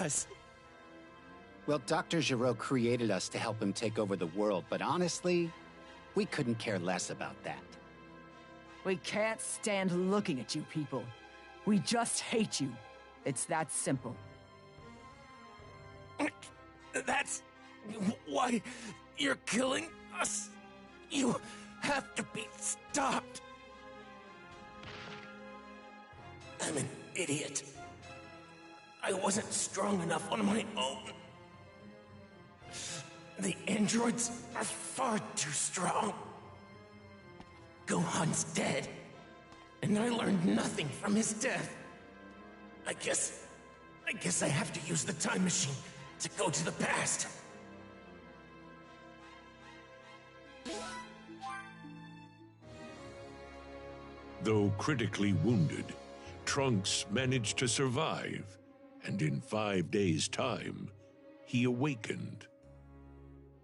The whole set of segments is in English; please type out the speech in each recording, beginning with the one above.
was. Well, Dr. Giraud created us to help him take over the world, but honestly, we couldn't care less about that. We can't stand looking at you people. We just hate you. It's that simple. That's why you're killing us. You have to be stopped. I'm an idiot. I wasn't strong enough on my own. The androids are far too strong. Gohan's dead, and I learned nothing from his death. I guess I have to use the time machine to go to the past. Though critically wounded, Trunks managed to survive, and in 5 days' time, he awakened.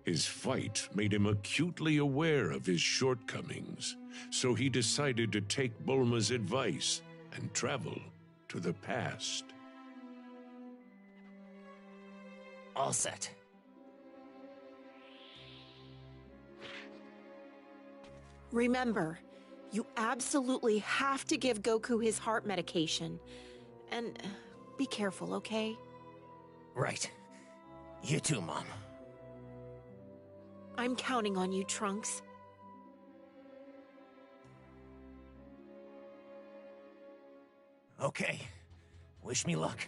His fight made him acutely aware of his shortcomings, so he decided to take Bulma's advice and travel to the past. All set. Remember, you absolutely have to give Goku his heart medication. And be careful, okay? Right. You too, Mom. I'm counting on you, Trunks. Okay. Wish me luck.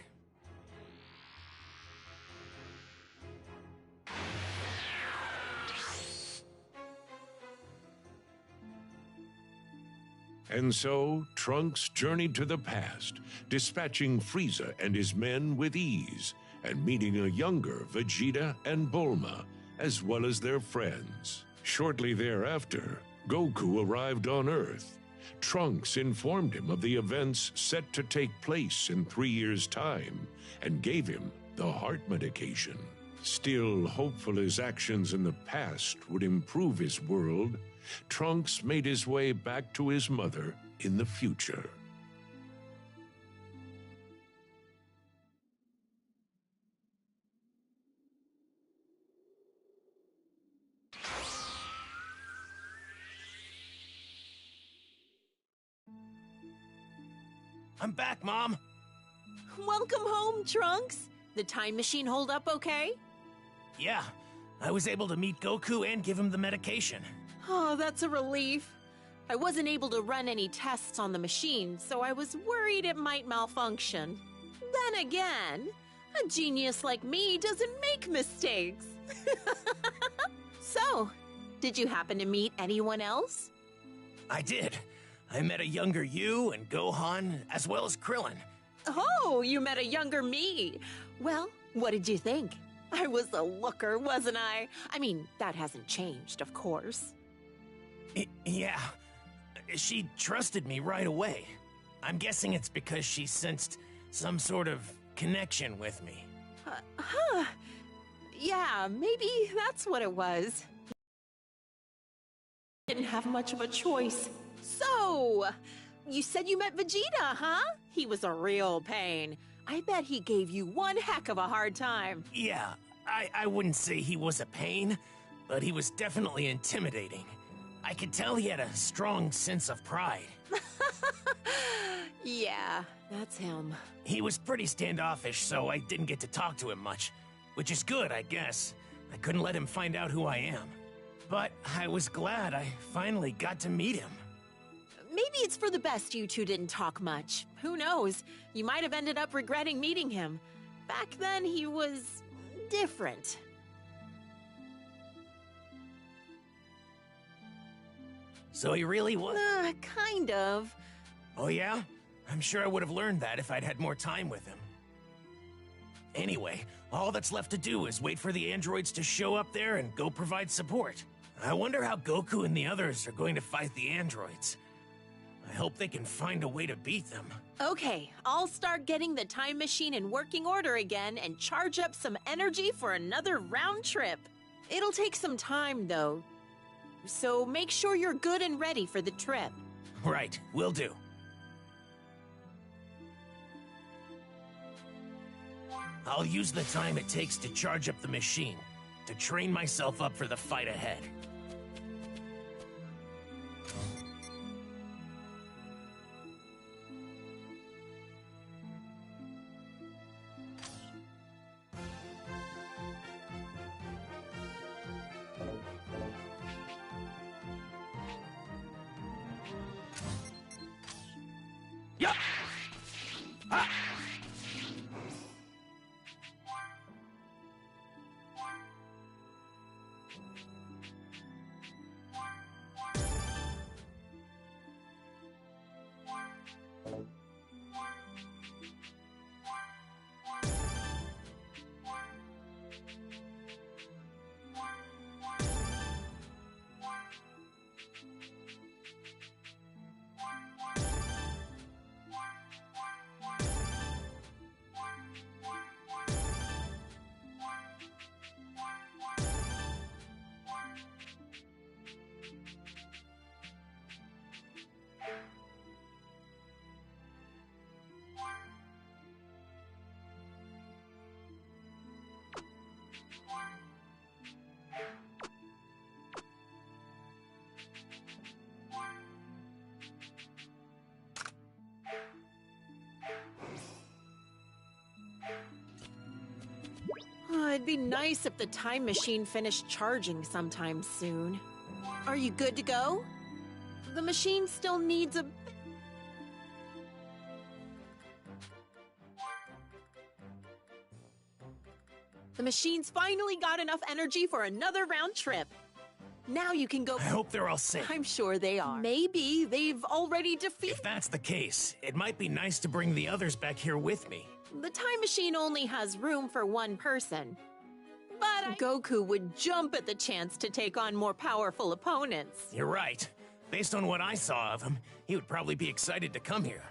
And so, Trunks journeyed to the past, dispatching Frieza and his men with ease, and meeting a younger Vegeta and Bulma, as well as their friends. Shortly thereafter, Goku arrived on Earth. Trunks informed him of the events set to take place in 3 years' time, and gave him the heart medication. Still hopeful his actions in the past would improve his world, Trunks made his way back to his mother in the future. I'm back, Mom. Welcome home, Trunks. The time machine hold up okay? Yeah, I was able to meet Goku and give him the medication. Oh, that's a relief. I wasn't able to run any tests on the machine, so I was worried it might malfunction. Then again, a genius like me doesn't make mistakes. So, did you happen to meet anyone else? I did. I met a younger you and Gohan, as well as Krillin. Oh, you met a younger me. Well, what did you think? I was a looker, wasn't I? I mean, that hasn't changed, of course. Yeah. She trusted me right away. I'm guessing it's because she sensed some sort of connection with me. Yeah, maybe that's what it was. Didn't have much of a choice. So, you said you met Vegeta, huh? He was a real pain. I bet he gave you one heck of a hard time. Yeah, I wouldn't say he was a pain, but he was definitely intimidating. I could tell he had a strong sense of pride. Yeah, that's him. He was pretty standoffish, so I didn't get to talk to him much. Which is good, I guess. I couldn't let him find out who I am. But I was glad I finally got to meet him. Maybe it's for the best you two didn't talk much. Who knows? You might have ended up regretting meeting him. Back then, he was different. So he really was? Kind of. Oh yeah? I'm sure I would have learned that if I'd had more time with him. Anyway, all that's left to do is wait for the androids to show up there and go provide support. I wonder how Goku and the others are going to fight the androids. I hope they can find a way to beat them. Okay, I'll start getting the time machine in working order again and charge up some energy for another round trip. It'll take some time, though. So make sure you're good and ready for the trip. Right, will do. I'll use the time it takes to charge up the machine, to train myself up for the fight ahead. Yeah! Ah! It'd be nice if the time machine finished charging sometime soon. Are you good to go? The machine still needs a... The machine's finally got enough energy for another round trip. Now you can go... I hope they're all safe. I'm sure they are. Maybe they've already defeated... If that's the case, it might be nice to bring the others back here with me. The time machine only has room for one person. But Goku would jump at the chance to take on more powerful opponents. You're right. Based on what I saw of him, he would probably be excited to come here.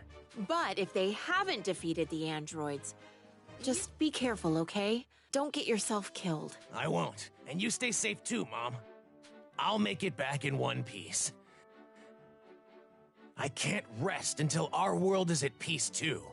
But if they haven't defeated the androids, just be careful, okay? Don't get yourself killed. I won't. And you stay safe too, Mom. I'll make it back in one piece. I can't rest until our world is at peace too.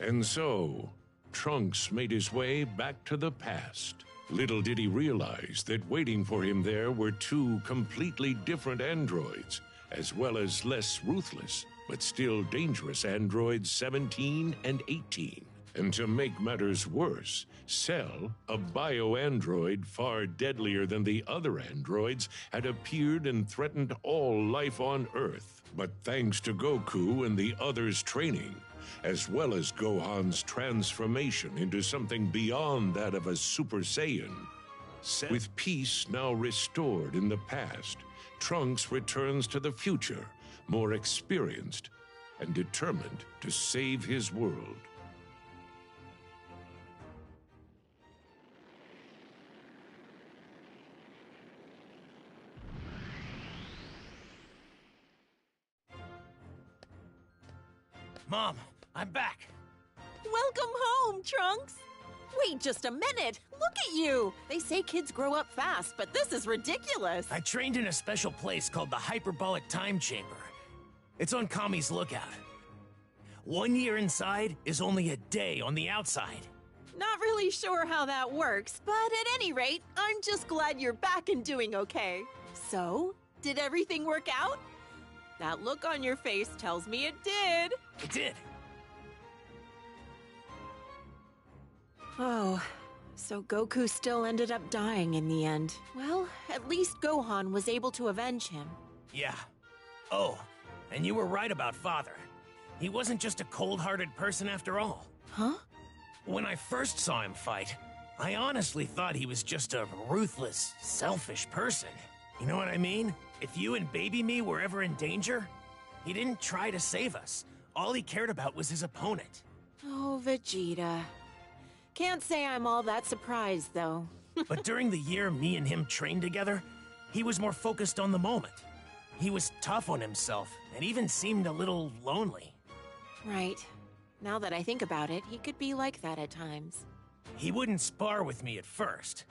And so, Trunks made his way back to the past. Little did he realize that waiting for him there were two completely different androids, as well as less ruthless, but still dangerous androids 17 and 18. And to make matters worse, Cell, a bio-android far deadlier than the other androids, had appeared and threatened all life on Earth. But thanks to Goku and the others' training, as well as Gohan's transformation into something beyond that of a Super Saiyan. With peace now restored in the past, Trunks returns to the future, more experienced and determined to save his world. Mom, I'm back. Welcome home, Trunks! Wait just a minute! Look at you! They say kids grow up fast, but this is ridiculous! I trained in a special place called the Hyperbolic Time Chamber. It's on Kami's Lookout. 1 year inside is only a day on the outside. Not really sure how that works, but at any rate, I'm just glad you're back and doing okay. So, did everything work out? That look on your face tells me it did. It did. Oh, so Goku still ended up dying in the end. Well, at least Gohan was able to avenge him. Yeah. Oh, and you were right about Father. He wasn't just a cold-hearted person after all. Huh? When I first saw him fight, I honestly thought he was just a ruthless, selfish person. You know what I mean? If you and baby me were ever in danger, he didn't try to save us. All he cared about was his opponent. Oh, Vegeta. Can't say I'm all that surprised, though. But during the year me and him trained together, he was more focused on the moment. He was tough on himself, and even seemed a little lonely. Right. Now that I think about it, he could be like that at times. He wouldn't spar with me at first,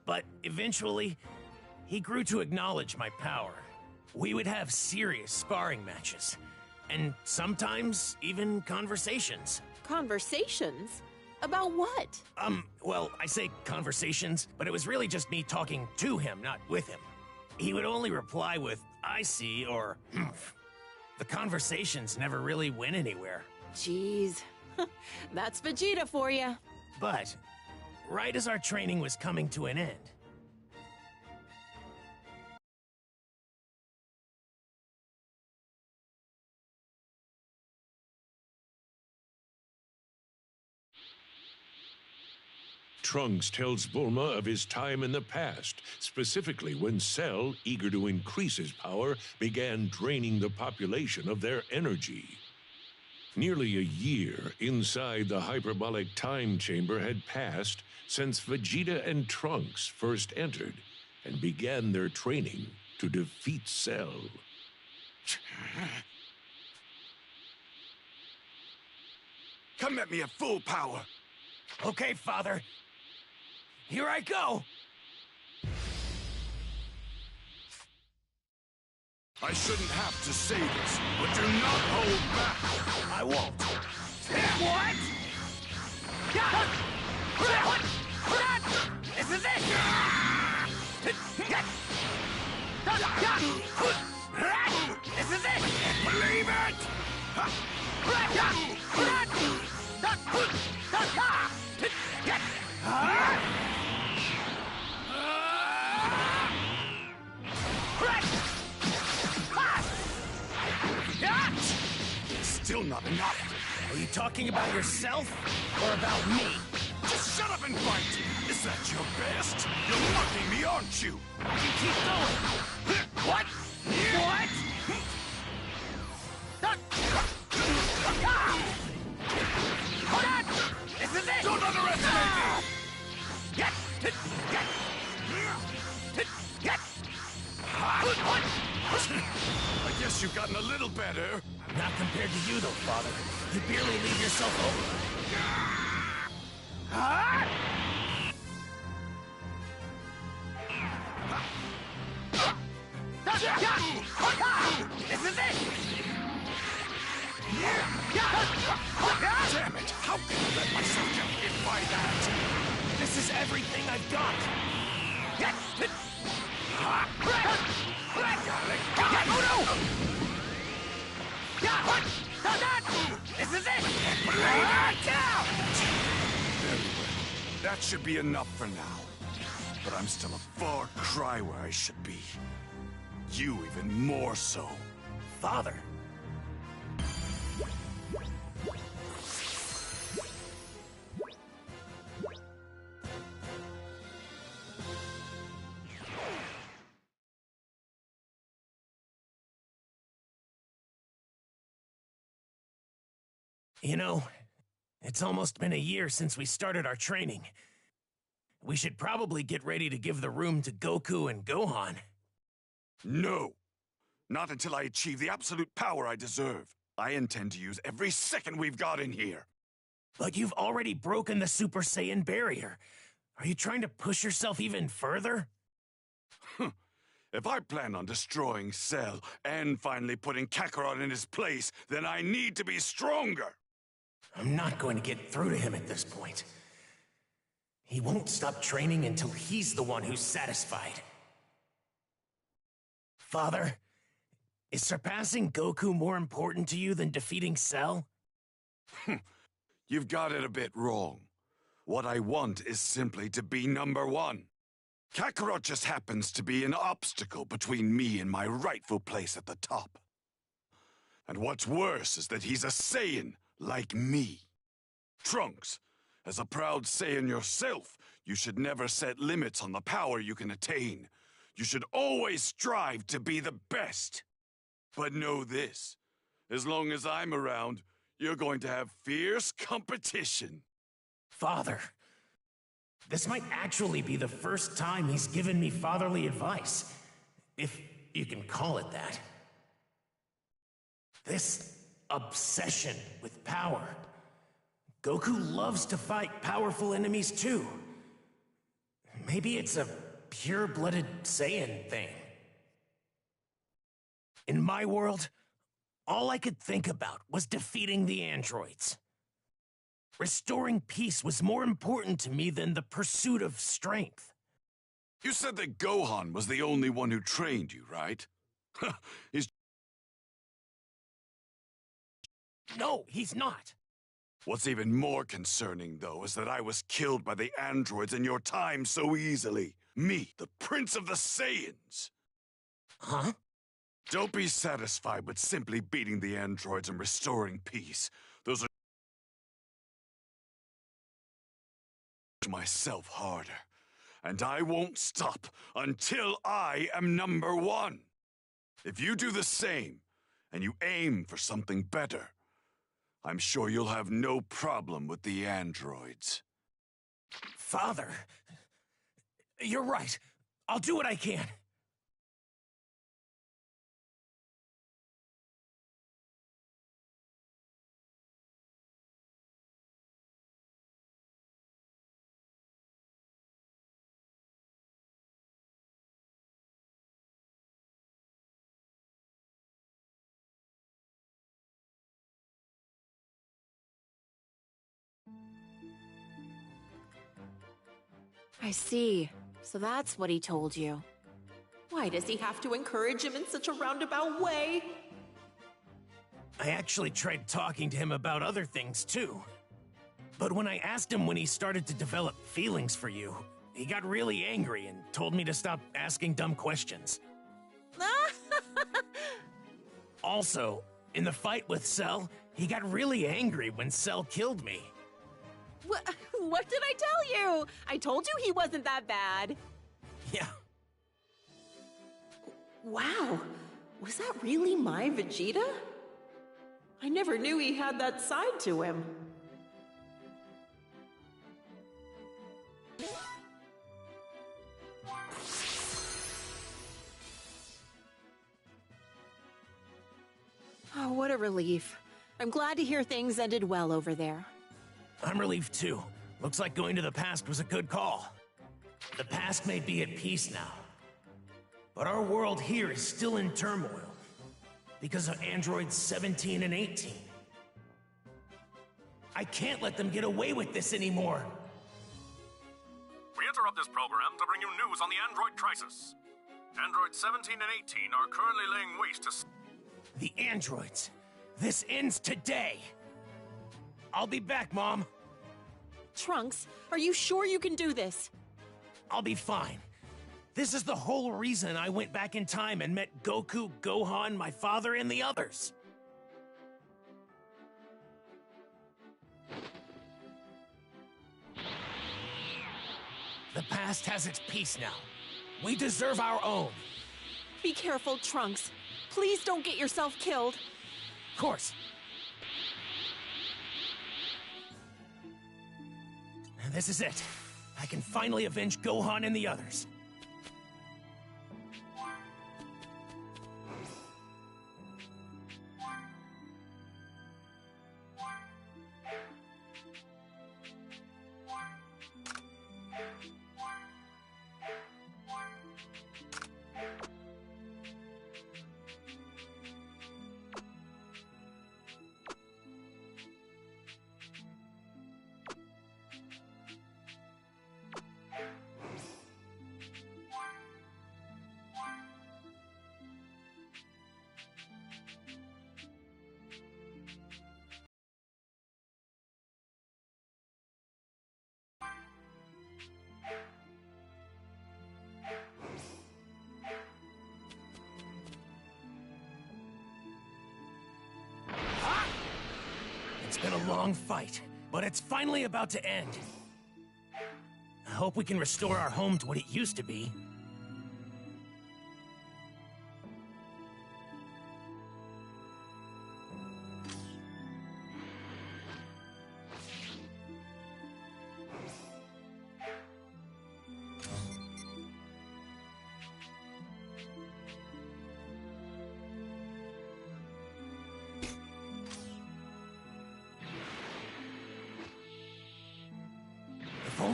but eventually, he grew to acknowledge my power. We would have serious sparring matches, and sometimes even conversations. Conversations? About what? Well, I say conversations, but it was really just me talking to him, not with him. He would only reply with, "I see," or "Humph." The conversations never really went anywhere. Jeez. That's Vegeta for you. But, right as our training was coming to an end, Trunks tells Bulma of his time in the past, specifically when Cell, eager to increase his power, began draining the population of their energy. Nearly a year inside the hyperbolic time chamber had passed since Vegeta and Trunks first entered and began their training to defeat Cell. Come at me at full power. okay, Father. Here I go! I shouldn't have to say this, but do not hold back. I won't. What? This is it! This is it! Believe it! Still not enough. Are you talking about yourself or about me? Just shut up and fight. Is that your best? You're mocking me, aren't you? You keep going. What? What? This is it! Don't underestimate me! Get! I guess you've gotten a little better. Not compared to you, though, Father. You barely leave yourself over. This is it! Damn it! How can you let myself get hit by that? This is everything I've got. This is it! Very well. That should be enough for now. But I'm still a far cry where I should be. You even more so. Father. You know, it's almost been a year since we started our training. We should probably get ready to give the room to Goku and Gohan. No. Not until I achieve the absolute power I deserve. I intend to use every second we've got in here. But you've already broken the Super Saiyan barrier. Are you trying to push yourself even further? If I plan on destroying Cell and finally putting Kakarot in his place, then I need to be stronger. I'm not going to get through to him at this point. He won't stop training until he's the one who's satisfied. Father, is surpassing Goku more important to you than defeating Cell? You've got it a bit wrong. What I want is simply to be number one. Kakarot just happens to be an obstacle between me and my rightful place at the top. And what's worse is that he's a Saiyan, like me. Trunks, as a proud Saiyan yourself, you should never set limits on the power you can attain. You should always strive to be the best. But know this, as long as I'm around, you're going to have fierce competition. Father, this might actually be the first time he's given me fatherly advice. If you can call it that. This obsession with power. Goku loves to fight powerful enemies too. Maybe it's a pure-blooded Saiyan thing. In my world, all I could think about was defeating the androids. Restoring peace was more important to me than the pursuit of strength. You said that Gohan was the only one who trained you, right? No, he's not. What's even more concerning, though, is that I was killed by the androids in your time so easily. Me, the Prince of the Saiyans. Huh? Don't be satisfied with simply beating the androids and restoring peace. Those are myself harder. And I won't stop until I am number one. If you do the same, and you aim for something better, I'm sure you'll have no problem with the androids. Father, you're right. I'll do what I can. I see. So that's what he told you. Why does he have to encourage him in such a roundabout way? I actually tried talking to him about other things too. But when I asked him when he started to develop feelings for you, he got really angry and told me to stop asking dumb questions. Also, in the fight with Cell, he got really angry when Cell killed me. What did I tell you? I told you he wasn't that bad. Yeah. Wow, was that really my Vegeta? I never knew he had that side to him. Oh, what a relief. I'm glad to hear things ended well over there. I'm relieved too. Looks like going to the past was a good call. The past may be at peace now, but our world here is still in turmoil because of androids 17 and 18. I can't let them get away with this anymore. We interrupt this program to bring you news on the android crisis. Androids 17 and 18 are currently laying waste to... The androids. This ends today. I'll be back, Mom. Trunks, are you sure you can do this? I'll be fine. This is the whole reason I went back in time and met Goku, Gohan, my father, and the others. The past has its peace now. We deserve our own. Be careful, Trunks. Please don't get yourself killed. Of course. This is it. I can finally avenge Gohan and the others. It's been a long fight, but it's finally about to end. I hope we can restore our home to what it used to be.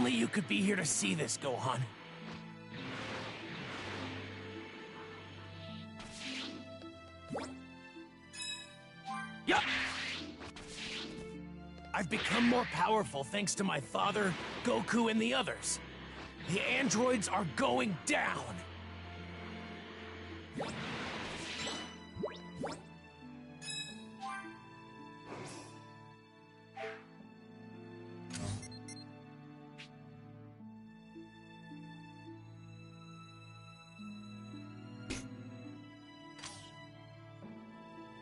only you could be here to see this, Gohan. Yup! I've become more powerful thanks to my father, Goku, and the others. The androids are going down!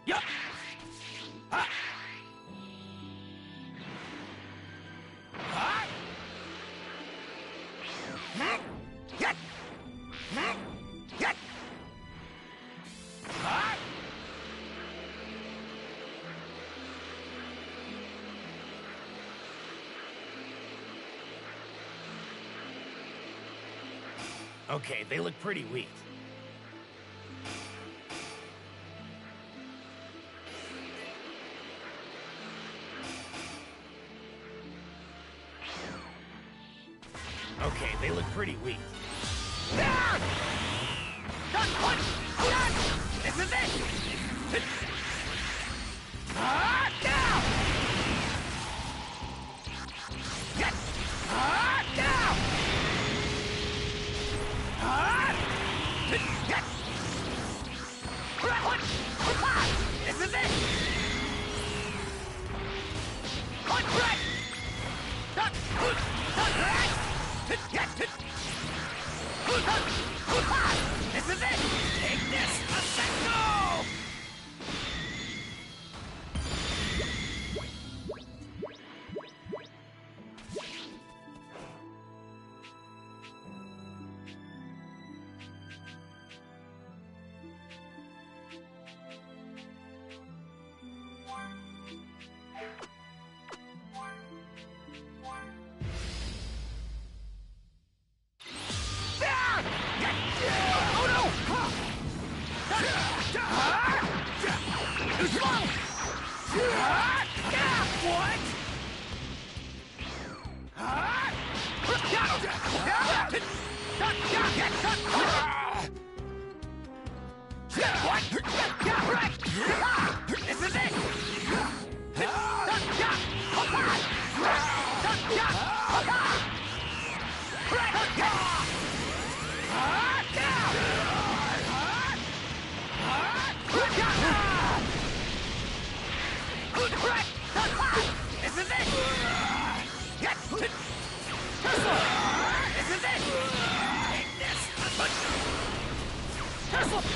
Yup! Ha! Ha! Get! Get! Ha! Okay, they look pretty weak. Okay, they look pretty weak. This is it! This is it! This is it! Take this! Let's go!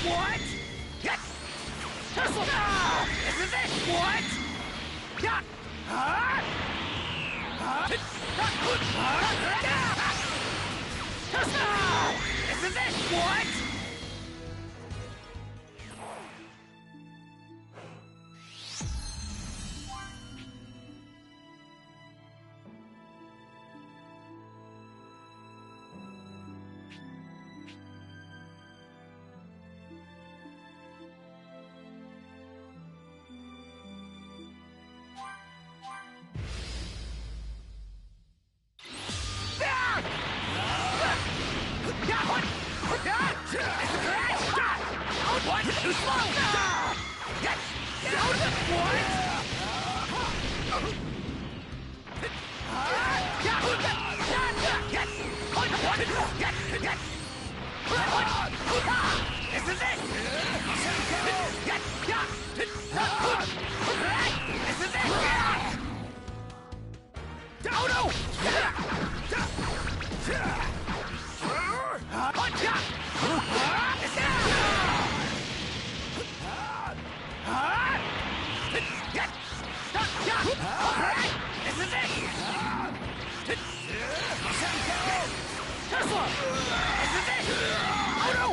What? Yes! Tesla! This is it! What? Yeah! Tesla! This is it! What? What? Too slow! Yes! This is it! This is it! Oh no! This is it! Tesla! This is it! Oh no!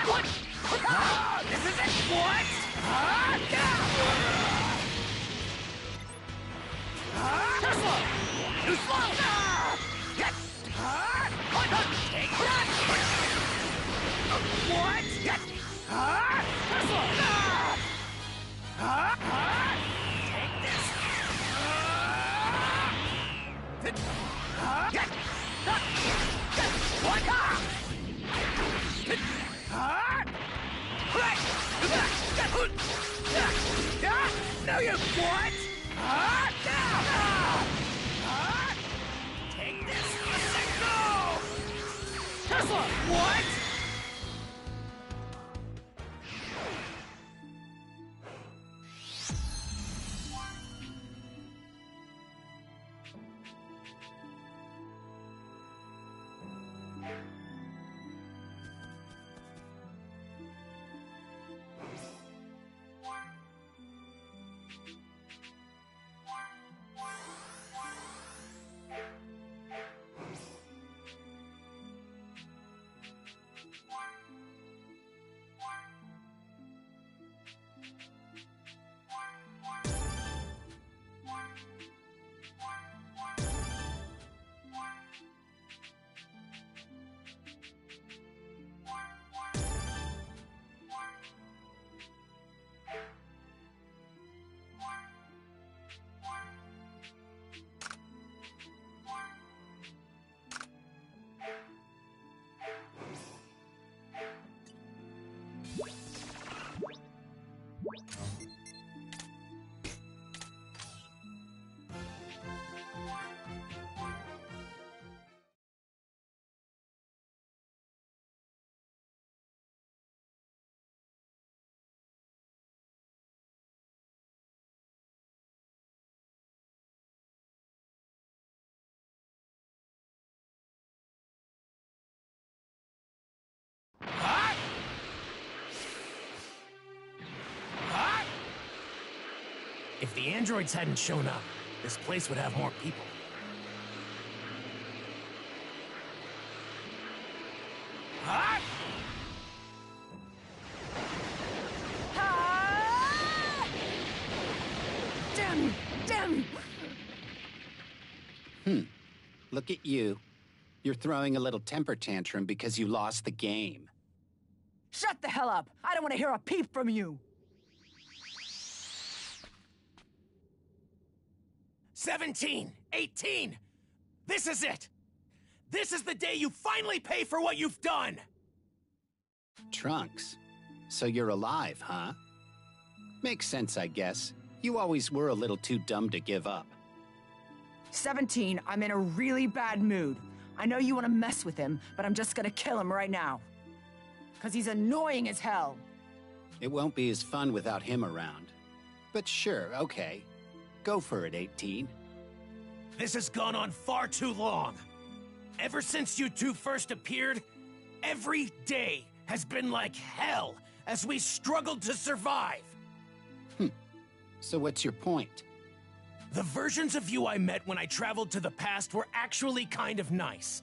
What? This is it! What? Tesla! Too slow! Yes! Take that! What? Yes! Tesla! Take this! No, you what? Take this! Go! Tesla! What? If the androids hadn't shown up, this place would have more people. Ah! Damn you! Damn you! Look at you. You're throwing a little temper tantrum because you lost the game. Shut the hell up! I don't want to hear a peep from you! 17, 18. This is it. This is the day you finally pay for what you've done. Trunks. So you're alive, huh? Makes sense, I guess. You always were a little too dumb to give up. 17, I'm in a really bad mood. I know you want to mess with him, but I'm just gonna kill him right now. 'Cause he's annoying as hell. It won't be as fun without him around. But sure, okay. Go for it, 18. This has gone on far too long. Ever since you two first appeared, every day has been like hell as we struggled to survive. So what's your point? The versions of you I met when I traveled to the past were actually kind of nice.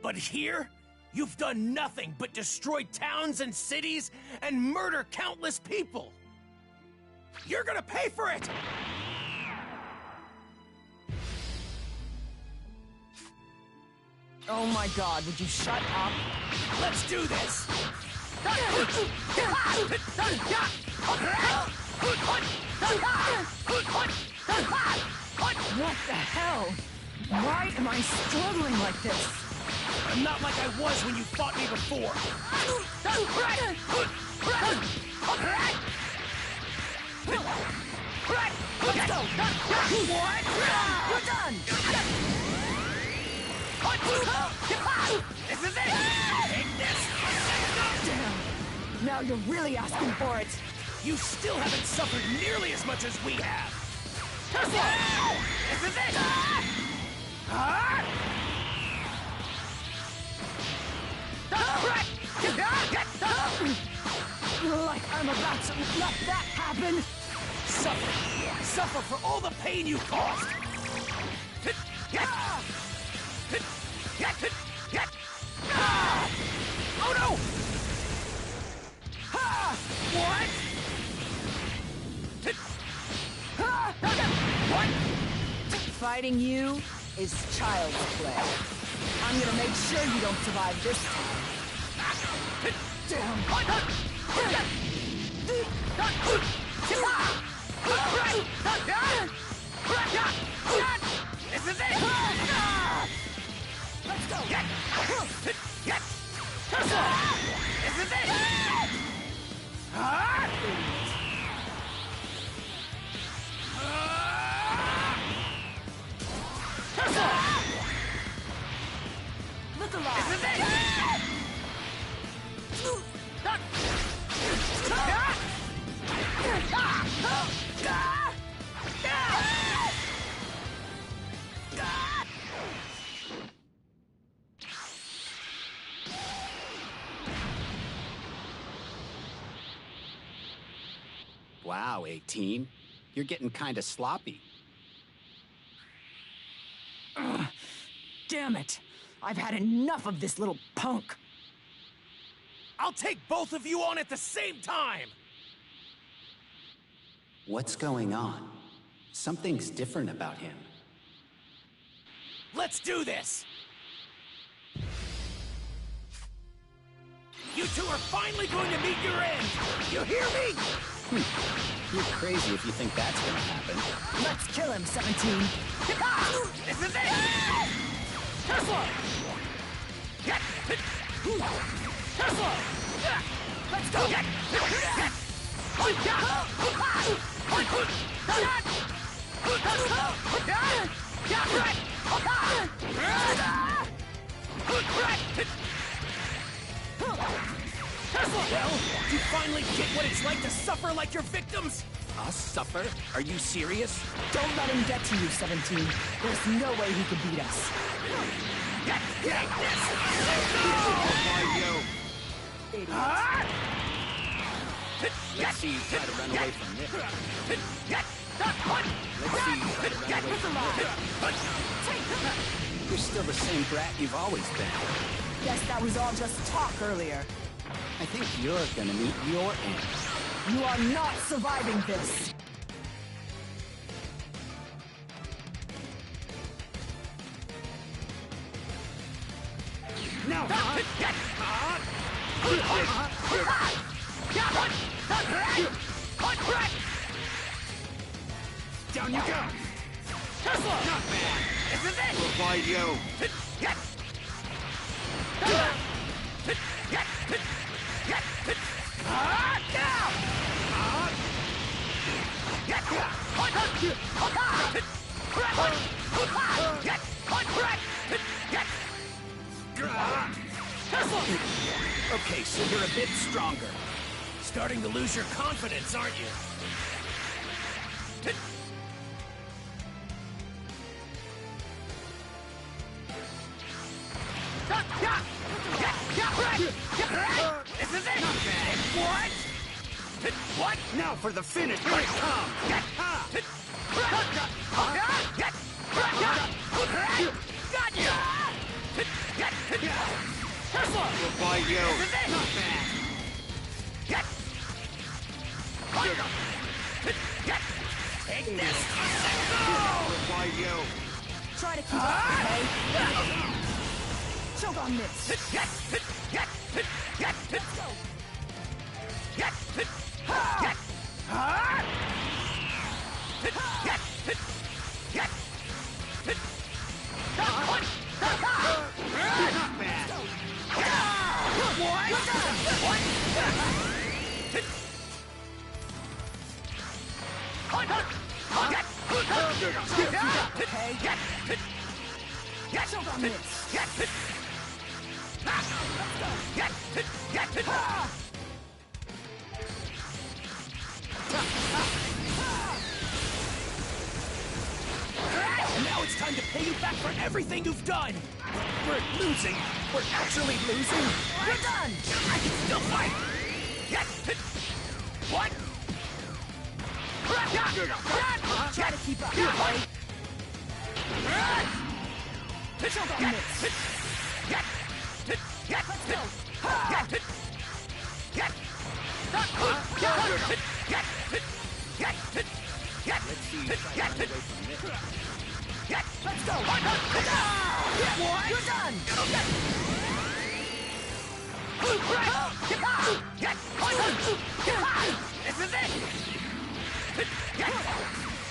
But here, you've done nothing but destroy towns and cities and murder countless people. You're gonna pay for it! Oh my god, would you shut up? Let's do this! What the hell? Why am I struggling like this? I'm not like I was when you fought me before. Let's go! What? You're done! This is it! Take this! Damn! Now you're really asking for it! You still haven't suffered nearly as much as we have! This is it! Like I'm about to let that happen! Suffer! Suffer for all the pain you caused! Oh no! What? What? Fighting you is child's play. I'm gonna make sure you don't survive this time. Damn! This is it! Let's go! This is it! Wow, 18. You're getting kinda sloppy. Damn it! I've had enough of this little punk. I'll take both of you on at the same time! What's going on? Something's different about him. Let's do this! You two are finally going to meet your end! You hear me? You're crazy if you think that's gonna happen. Let's kill him, 17. This is it! Tesla! Tesla! Let's go! Well, you finally get what it's like to suffer like your victims? Us suffer? Are you serious? Don't let him get to you, 17. There's no way he can beat us. Let's see you try to run away from this. Let's see you try to run away from this. You're still the same brat you've always been. Guess that was all just talk earlier. I think you're gonna meet your end. You are not surviving this. No! Down you go! Tesla! Not bad! This is it! We'll find you. Okay, so you're a bit stronger. Starting to lose your confidence, aren't you? This is it! What? What? Now for the finish! Here it comes! Gotcha! Tesla! We'll find you. This is it! Not bad! Take this! We'll find you. Try to keep up, okay? Choke on this. Let's go. Not bad! Okay? Choke on this. And now it's time to pay you back for everything you've done! We're losing! We're actually losing! We're done! I can still fight! What? Try to keep up, okay? Choke on this. Let's go. Let's see you try to run away from this. Let's go. You're done. This is it!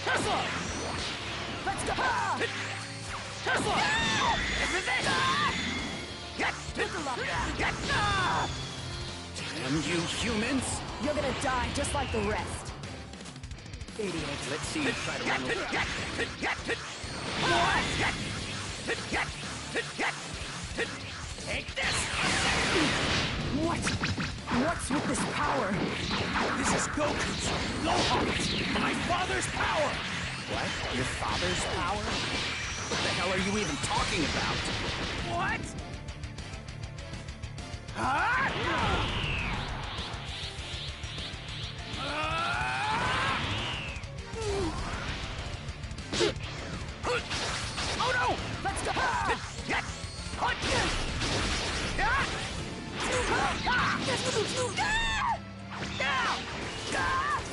Tesla! Let's go. Tesla! This is it! Damn you humans! You're gonna die just like the rest. Idiot. Let's see you try to run away. Take this! What? What's with this power? This is Goku's, Gohan's, my father's power! What? Your father's power? What the hell are you even talking about? What? Huh? Oh no! Let's go!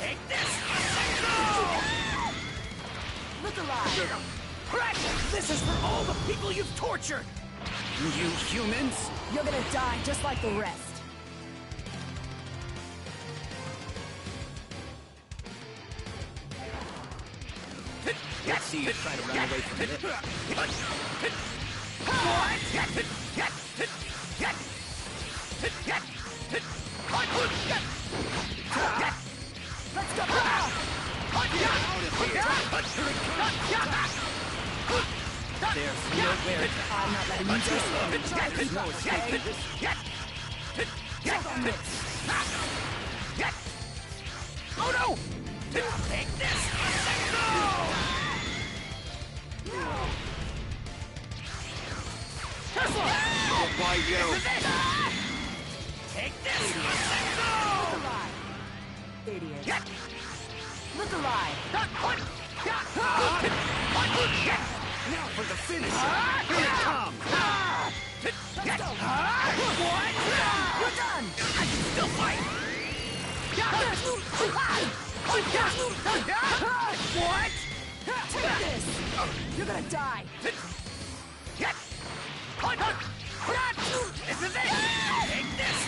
Take this! Look alive! This is for all the people you've tortured! You humans? You're gonna die just like the rest. Let's see you try to run away from this. Let's go! There's nowhere to I'm not letting you just There's no escape. Oh no! Take this! Why you? Take this! Idiot. Look alive! Now for the finish. Here it comes. Let's go! What? You're done! I can still fight! What? Take this! You're gonna die! This is it! Take this!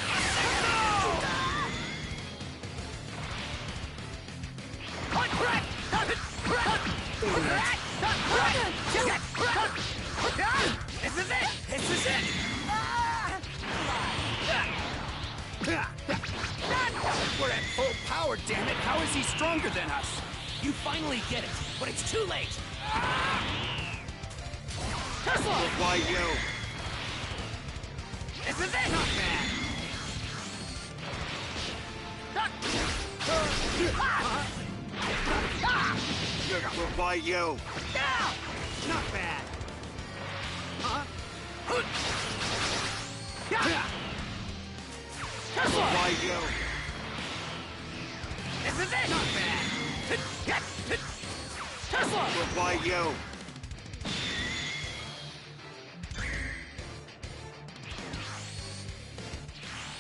This is it! This is it! We're at full power, damn it. How is he stronger than us? You finally get it, but it's too late! Why you? This is it! Not bad. Why you? Not bad. Why you? This is it! Not bad. Why you?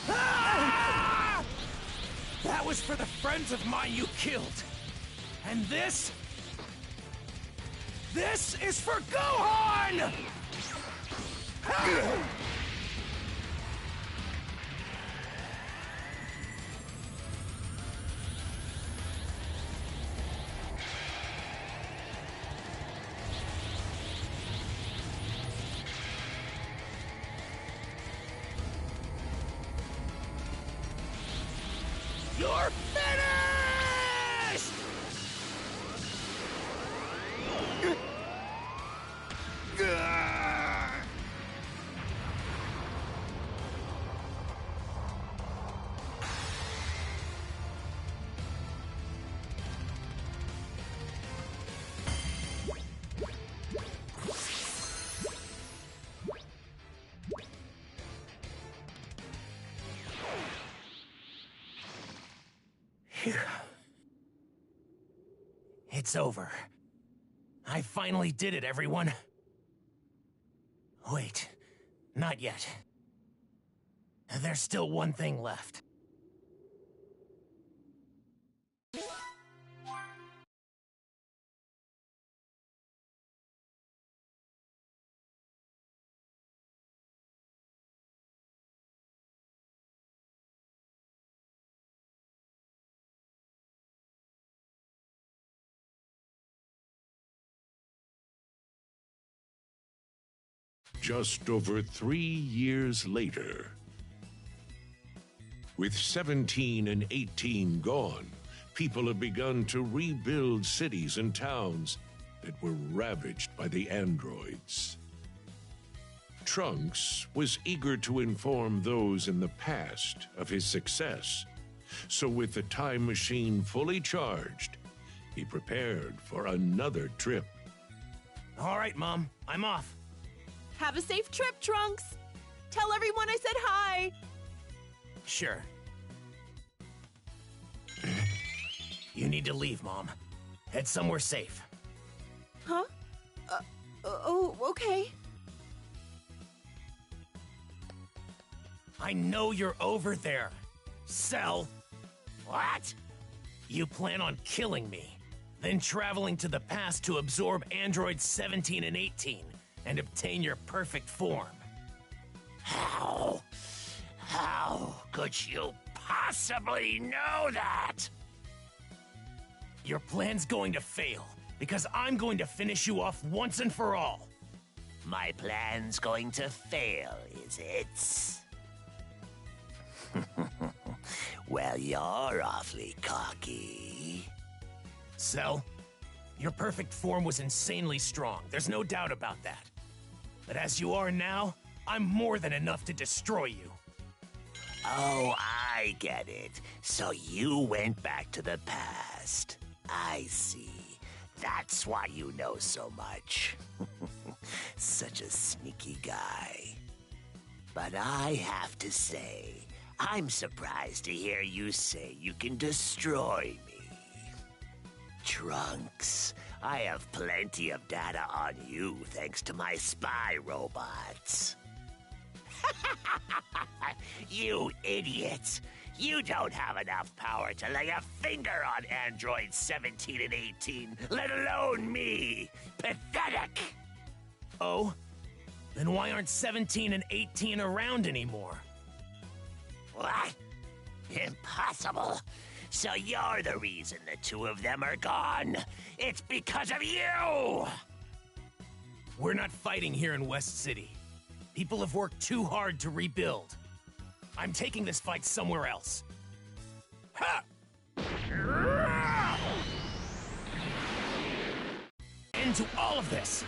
Ah! That was for the friends of mine you killed. And this? This is for Gohan! You're finished! Phew. It's over. I finally did it, everyone. Wait, not yet. There's still one thing left. Just over 3 years later, with 17 and 18 gone, people have begun to rebuild cities and towns that were ravaged by the androids. Trunks was eager to inform those in the past of his success. So with the time machine fully charged, he prepared for another trip. All right, Mom, I'm off. Have a safe trip, Trunks. Tell everyone I said hi. Sure. You need to leave, Mom. Head somewhere safe. Huh? Oh, okay. I know you're over there. Cell. What? You plan on killing me, then traveling to the past to absorb androids 17 and 18 and obtain your perfect form. How? How could you possibly know that? Your plan's going to fail, because I'm going to finish you off once and for all. My plan's going to fail, is it? Well, you're awfully cocky. Cell, your perfect form was insanely strong. There's no doubt about that. But as you are now, I'm more than enough to destroy you. Oh, I get it. So you went back to the past. I see. That's why you know so much. Such a sneaky guy. But I have to say, I'm surprised to hear you say you can destroy me. Trunks, I have plenty of data on you thanks to my spy robots. You idiots! You don't have enough power to lay a finger on androids 17 and 18, let alone me! Pathetic! Oh? Then why aren't 17 and 18 around anymore? What? Impossible! So you're the reason the two of them are gone! It's because of you! We're not fighting here in West City. People have worked too hard to rebuild. I'm taking this fight somewhere else. Ha! End to all of this!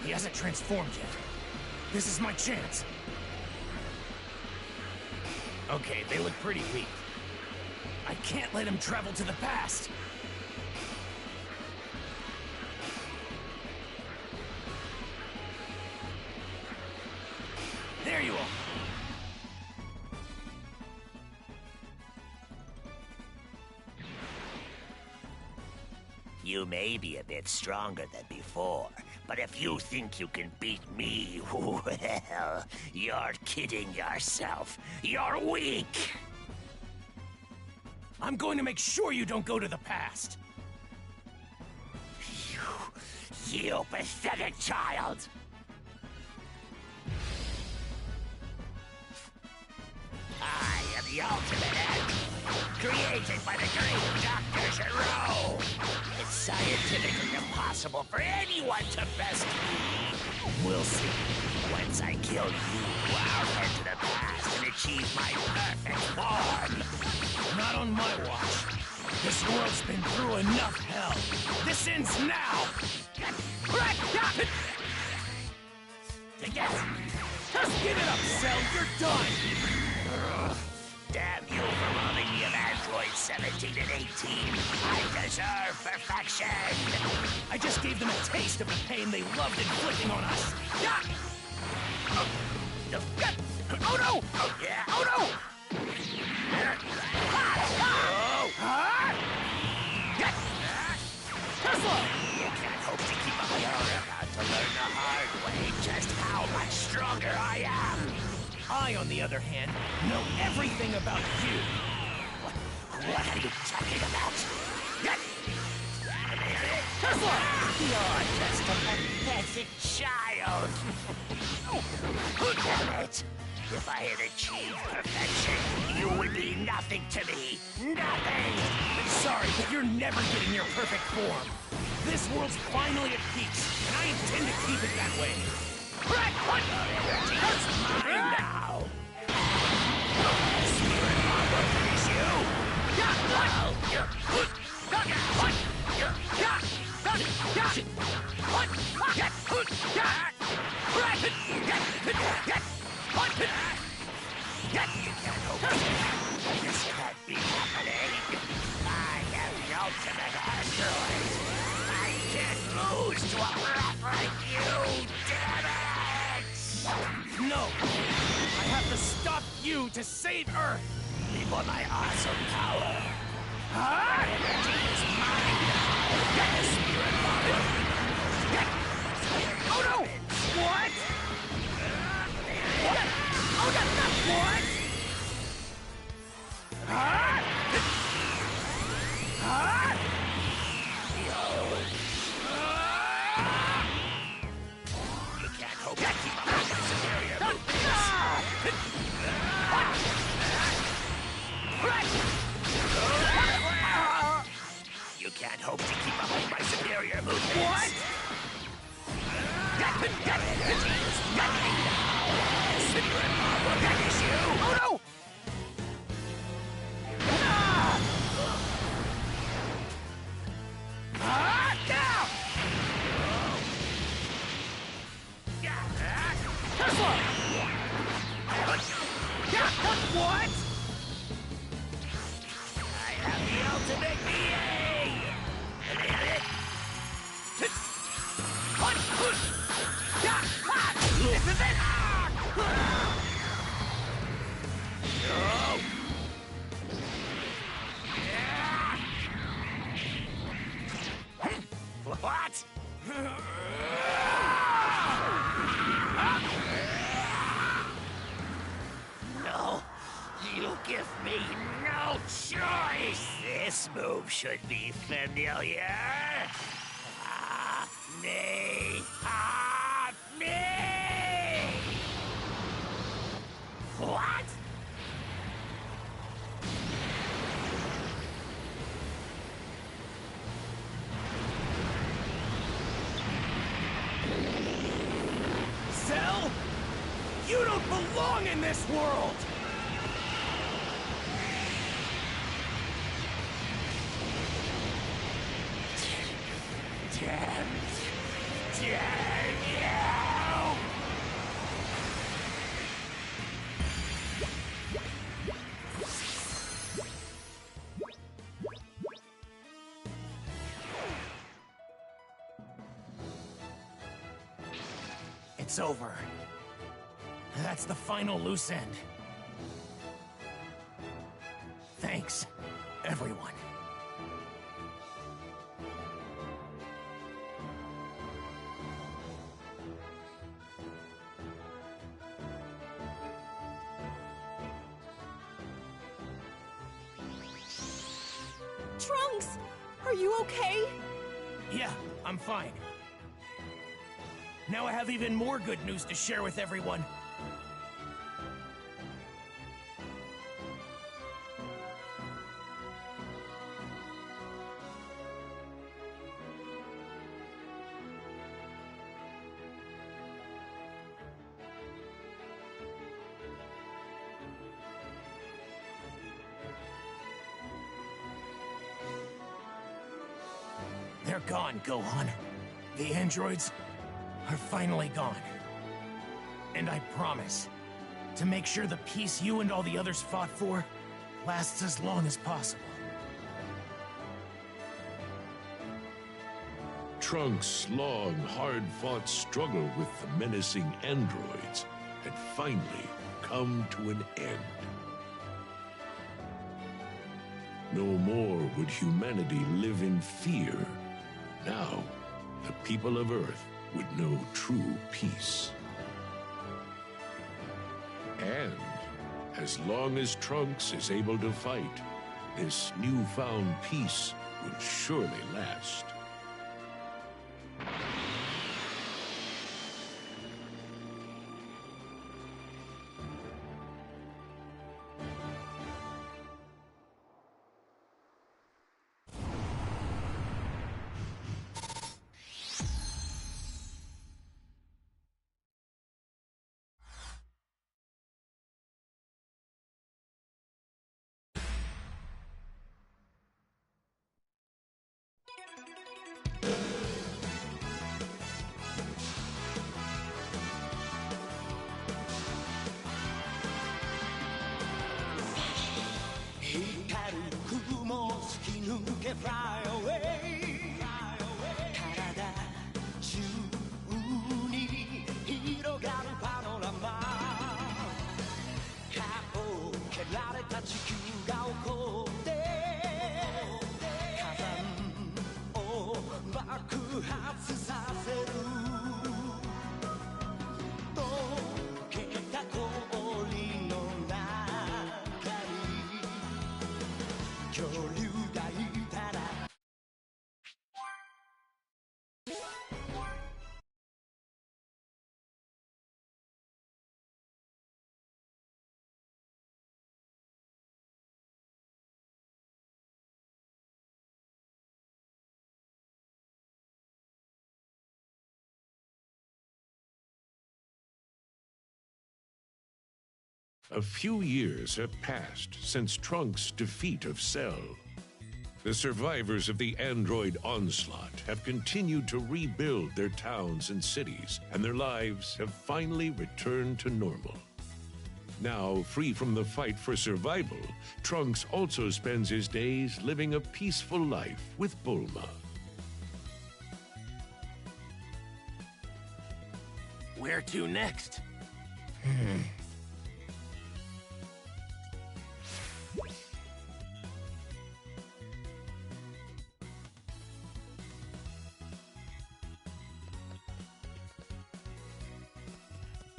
He hasn't transformed yet. This is my chance. Okay, they look pretty weak. I can't let him travel to the past. There you are. You may be a bit stronger than before, but if you think you can beat me, well, you're kidding yourself. You're weak! I'm going to make sure you don't go to the past. You pathetic child! I am the ultimate enemy, created by the great Dr. Giro. It's scientifically impossible for anyone to best me. We'll see. Once I kill you, I'll head to the past and achieve my perfect form. Not on my watch. This world's been through enough hell. This ends now. Just give it up, Cell. You're done. Damn you for robbing me of androids 17 and 18. I deserve perfection. I just gave them a taste of the pain they loved inflicting on us. Oh no! Yeah. Oh no! Tesla! You can't hope to I, on the other hand, know everything about you. What are you talking about? Tesla! You're just a pathetic child. Damn it. If I had achieved perfection, you would be nothing to me. Nothing! Sorry, but you're never getting your perfect form. This world's finally at peace, and I intend to keep it that way. That's mine now. Spirit Bomb will finish This can't be happening. I am the ultimate android. I can't lose to a rat like you, damn it! No! I have to stop you to save Earth! Before my awesome power. Huh? Is mine now. Get the spirit bomb. Oh no! What? Oh no! What? Huh? Huh? You can't hope to keep up with my superior movements. You can't hope to keep up with my superior movements. What? Nothing now. Spirit Bomb will finish you. Oh no! Tesla! What? I have the ultimate VA! This is it! What? No, you give me no choice. This move should be familiar. Me! Me! What? Cell? You don't belong in this world! Damn you! It's over. That's the final loose end. Thanks, everyone. Trunks, are you okay? Yeah, I'm fine. Now I have even more good news to share with everyone. They're gone, Gohan. The androids are finally gone. And I promise to make sure the peace you and all the others fought for lasts as long as possible. Trunks' long, hard-fought struggle with the menacing androids had finally come to an end. No more would humanity live in fear. Now, the people of Earth would know true peace. And as long as Trunks is able to fight, this newfound peace will surely last. Fly away 体中に広がるパノラマ顔を蹴られた地球が起こって火山を爆発させる溶けた氷の中に恐竜がいたらA few years have passed since Trunks' defeat of Cell. The survivors of the android onslaught have continued to rebuild their towns and cities, and their lives have finally returned to normal. Now, free from the fight for survival, Trunks also spends his days living a peaceful life with Bulma. Where to next?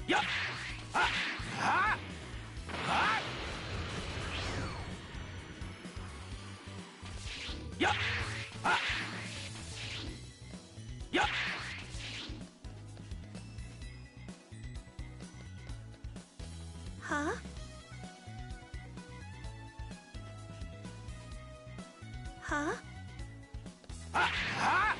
Yup! Ha! Ha! Ha! Yup! Ha! Yup! Huh? Huh? Ha! Ha! Ha!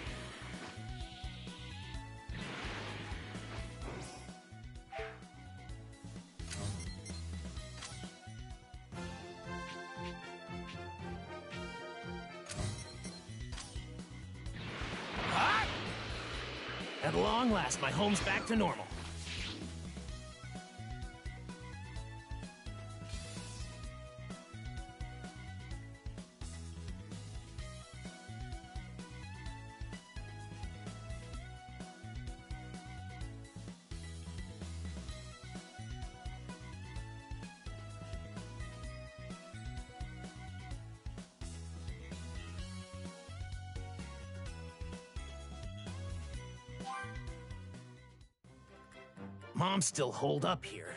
At long last, my home's back to normal. Mom's still holed up here.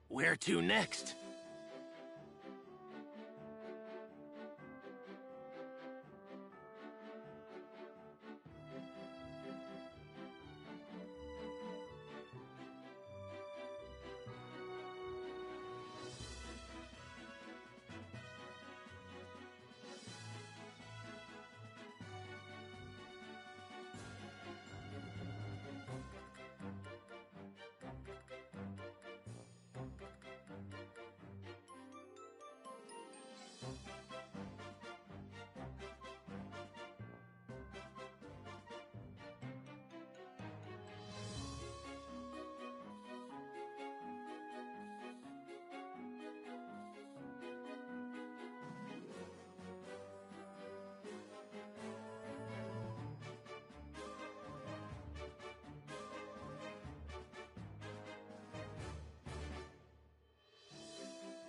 Where to next?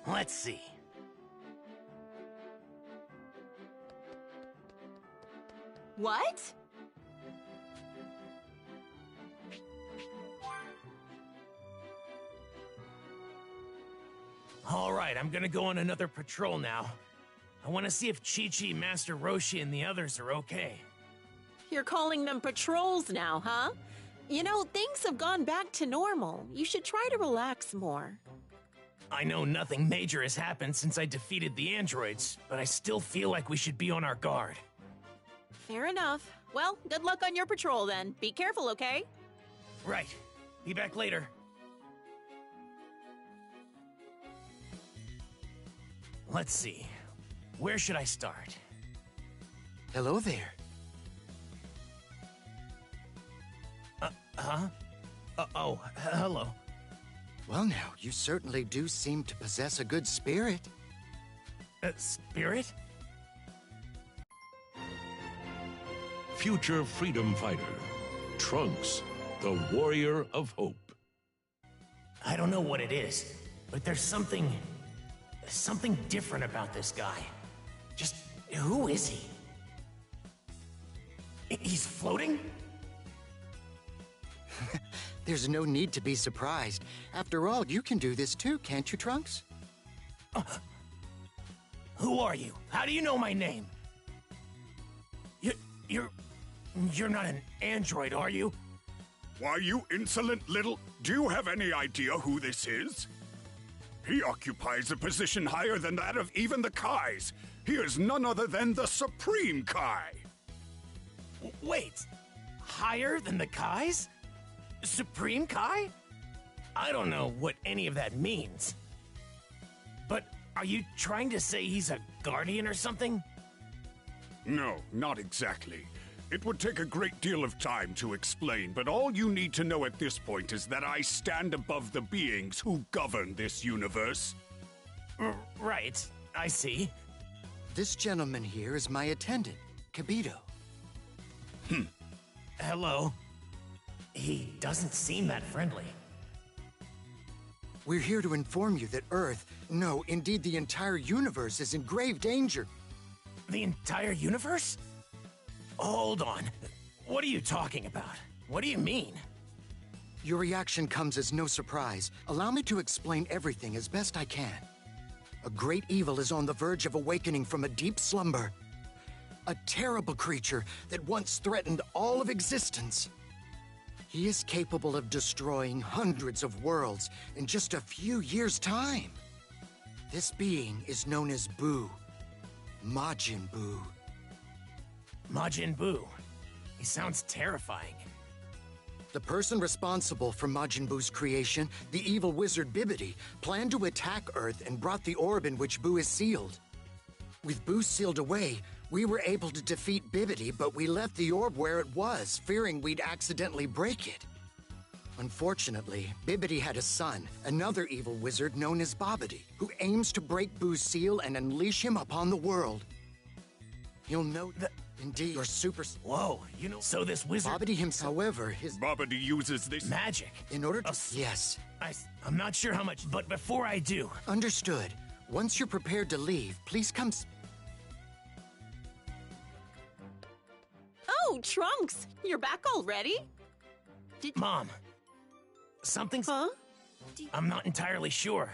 Let's see. What? All right, I'm gonna go on another patrol now. I want to see if Chi-Chi, Master Roshi, and the others are okay. You're calling them patrols now, huh? You know, things have gone back to normal. You should try to relax more. I know nothing major has happened since I defeated the androids, but I still feel like we should be on our guard. Fair enough. Well, good luck on your patrol then. Be careful, okay? Right. Be back later. Let's see. Where should I start? Hello there. Hello. Well now, you certainly do seem to possess a good spirit. Spirit? Future freedom fighter, Trunks, the warrior of hope. I don't know what it is, but there's something different about this guy. Just, who is he? He's floating? There's no need to be surprised. After all, you can do this too, can't you, Trunks? Who are you? How do you know my name? You're not an android, are you? Why, you insolent little... Do you have any idea who this is? He occupies a position higher than that of even the Kais. He is none other than the Supreme Kai. Wait, higher than the Kais? Supreme Kai? I don't know what any of that means. But are you trying to say he's a guardian or something? No, not exactly. It would take a great deal of time to explain, but all you need to know at this point is that I stand above the beings who govern this universe. Right, I see. This gentleman here is my attendant, Kibito. Hello. He doesn't seem that friendly. We're here to inform you that Earth, no, indeed the entire universe, is in grave danger. The entire universe? Hold on. What are you talking about? What do you mean? Your reaction comes as no surprise. Allow me to explain everything as best I can. A great evil is on the verge of awakening from a deep slumber. A terrible creature that once threatened all of existence. He is capable of destroying hundreds of worlds in just a few years' time. This being is known as Buu. Majin Buu. Majin Buu. He sounds terrifying. The person responsible for Majin Buu's creation, the evil wizard Bibidi, planned to attack Earth and brought the orb in which Buu is sealed. With Buu sealed away, we were able to defeat Bibidi, but we left the orb where it was, fearing we'd accidentally break it. Unfortunately, Bibidi had a son, another evil wizard known as Babidi, who aims to break Buu's seal and unleash him upon the world. You'll note that, indeed, your super... Whoa, you know... So this wizard... Babidi himself, however, his... Babidi uses this... Magic. In order to... Yes. I'm not sure how much, but before I do... Understood. Once you're prepared to leave, please come... Oh, Trunks! You're back already? Mom, something's... Huh? I'm not entirely sure.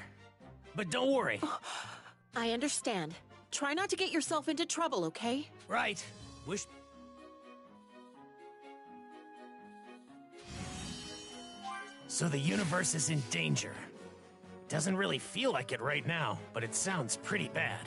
But don't worry. I understand. Try not to get yourself into trouble, okay? Right. Wish... So the universe is in danger. Doesn't really feel like it right now, but it sounds pretty bad.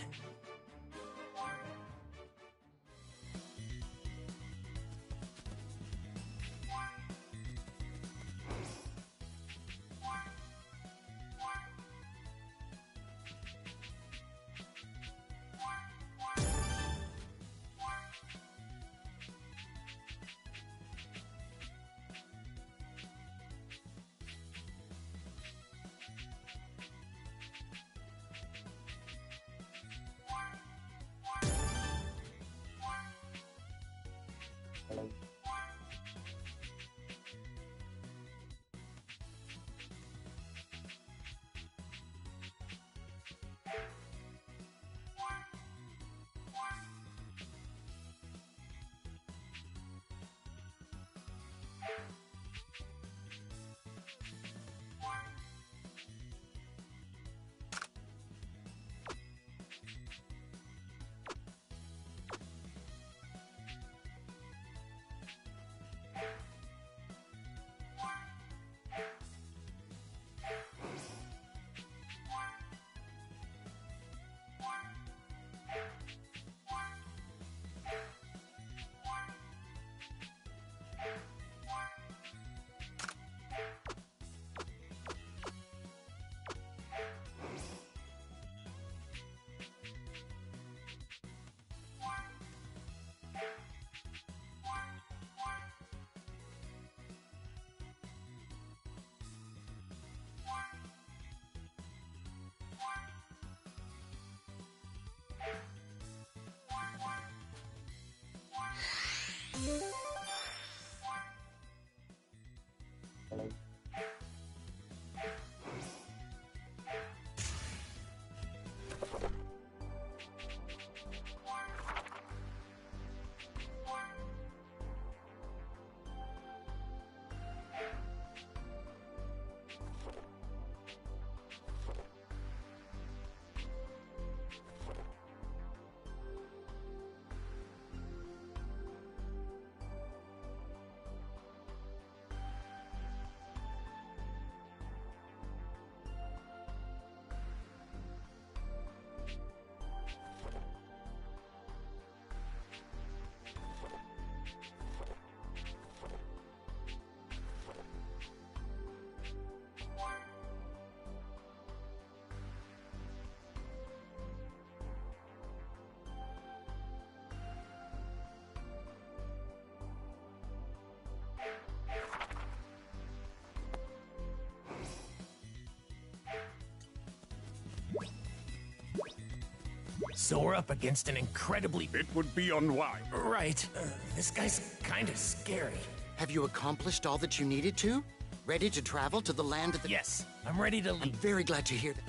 so we're up against an incredibly... It would be unwise. Right. This guy's kind of scary. Have you accomplished all that you needed to? Ready to travel to the land of the... Yes, I'm ready to I'm leave. very glad to hear that.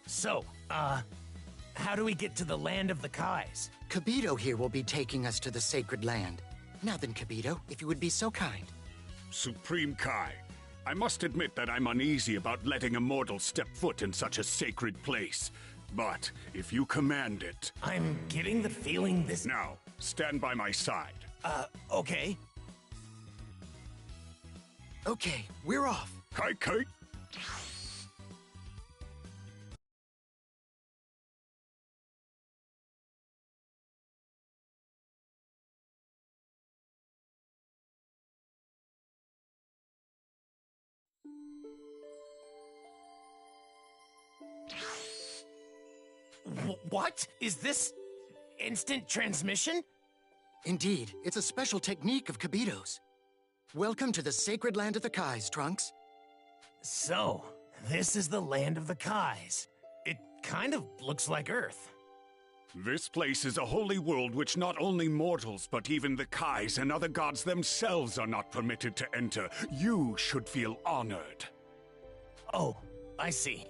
So, how do we get to the land of the Kais? Kibito here will be taking us to the sacred land. Now then, Kibito, if you would be so kind. Supreme Kai, I must admit that I'm uneasy about letting a mortal step foot in such a sacred place. But if you command it... I'm getting the feeling this... Now, stand by my side. Okay. Okay, we're off. Kai Kai. What? Is this instant transmission? Indeed, it's a special technique of Kibito's. Welcome to the sacred land of the Kais, Trunks. So, this is the land of the Kais. It kind of looks like Earth. This place is a holy world which not only mortals, but even the Kais and other gods themselves are not permitted to enter. You should feel honored. Oh, I see.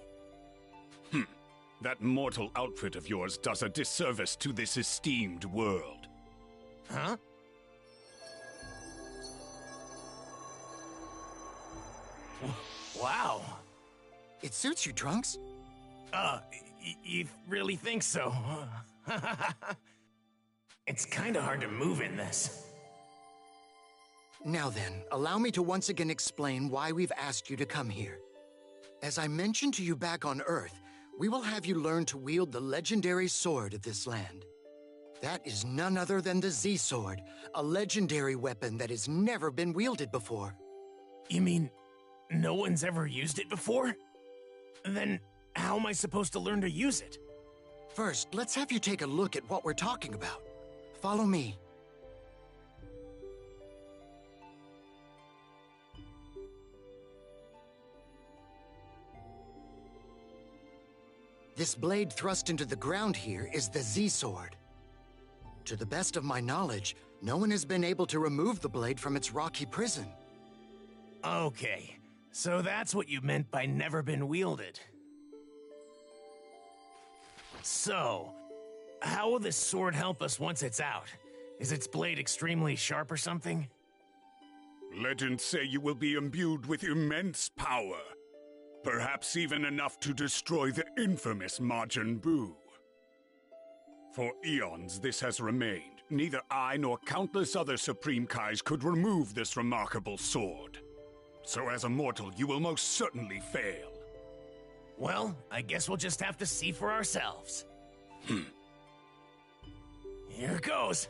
That mortal outfit of yours does a disservice to this esteemed world. Huh? Wow. It suits you, Trunks. You really think so? It's kind of hard to move in this. Now then, allow me to once again explain why we've asked you to come here. As I mentioned to you back on Earth, we will have you learn to wield the legendary sword of this land. That is none other than the Z-Sword, a legendary weapon that has never been wielded before. You mean, no one's ever used it before? Then, how am I supposed to learn to use it? First, let's have you take a look at what we're talking about. Follow me. This blade thrust into the ground here is the Z-Sword. To the best of my knowledge, no one has been able to remove the blade from its rocky prison. Okay, so that's what you meant by never been wielded. So, how will this sword help us once it's out? Is its blade extremely sharp or something? Legends say you will be imbued with immense power. Perhaps even enough to destroy the infamous Majin Buu. For eons, this has remained. Neither I nor countless other Supreme Kais could remove this remarkable sword. So as a mortal, you will most certainly fail. Well, I guess we'll just have to see for ourselves. Here goes.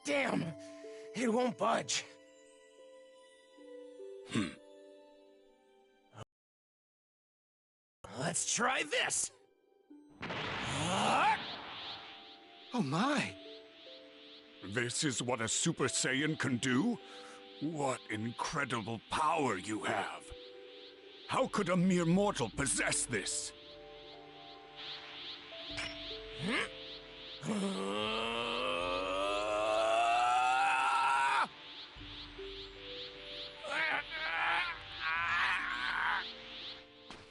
Damn, it won't budge. Let's try this. Oh my! This is what a Super Saiyan can do? What incredible power you have! How could a mere mortal possess this?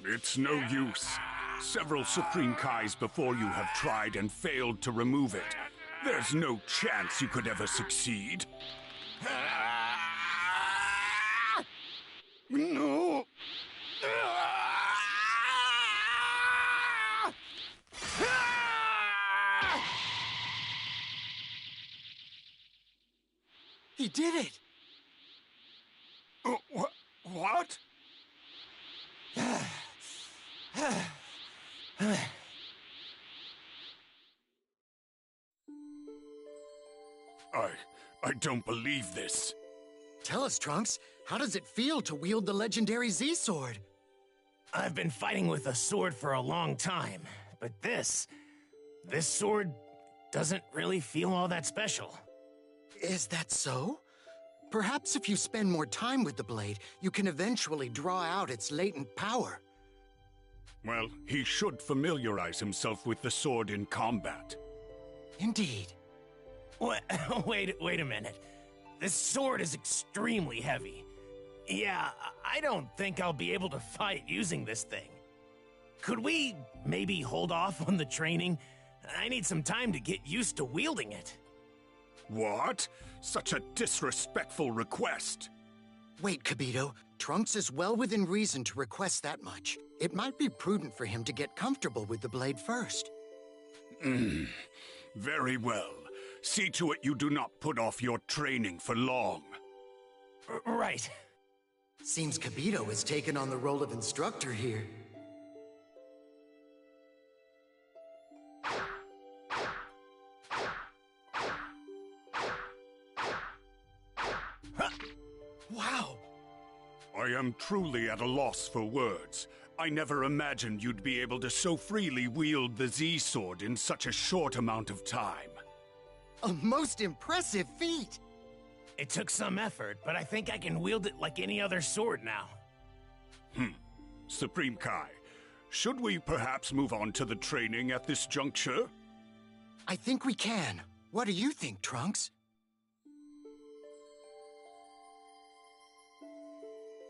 It's no use. Several Supreme Kais before you have tried and failed to remove it. There's no chance you could ever succeed. No! He did it! What? I don't believe this. Tell us, Trunks. How does it feel to wield the legendary Z-Sword? I've been fighting with a sword for a long time, but this sword doesn't really feel all that special. Is that so? Perhaps if you spend more time with the blade, you can eventually draw out its latent power. Well, he should familiarize himself with the sword in combat. Indeed. What? Wait a minute. This sword is extremely heavy. Yeah, I don't think I'll be able to fight using this thing. Could we maybe hold off on the training? I need some time to get used to wielding it. What? Such a disrespectful request. Wait, Kibito. Trunks is well within reason to request that much. It might be prudent for him to get comfortable with the blade first. Very well. See to it you do not put off your training for long. Right. Seems Kibito has taken on the role of instructor here. Wow! I am truly at a loss for words. I never imagined you'd be able to so freely wield the Z-Sword in such a short amount of time. A most impressive feat! It took some effort, but I think I can wield it like any other sword now. Supreme Kai, should we perhaps move on to the training at this juncture? I think we can. What do you think, Trunks?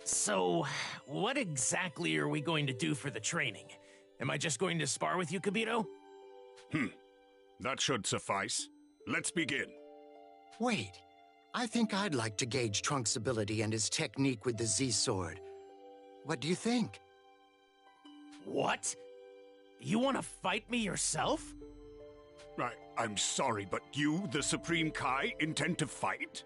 So, what exactly are we going to do for the training? Am I just going to spar with you, Kibito? That should suffice. Let's begin. Wait. I think I'd like to gauge Trunks' ability and his technique with the Z-Sword. What do you think? What? You want to fight me yourself? I'm sorry, but you, the Supreme Kai, intend to fight?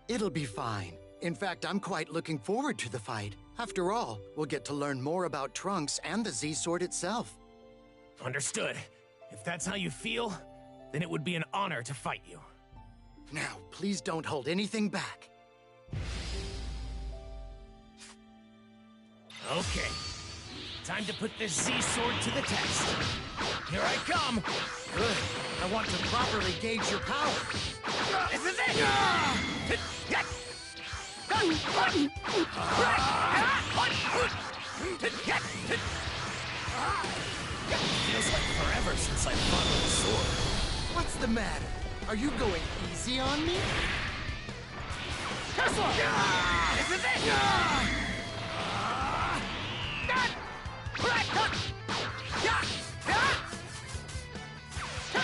It'll be fine. In fact, I'm quite looking forward to the fight. After all, we'll get to learn more about Trunks and the Z-Sword itself. Understood. If that's how you feel, then it would be an honor to fight you. Now, please don't hold anything back. Okay. Time to put this Z-Sword to the test. Here I come! Good. I want to properly gauge your power. This is it! Feels like forever since I fought with a sword. What's the matter? Are you going easy on me? This is it!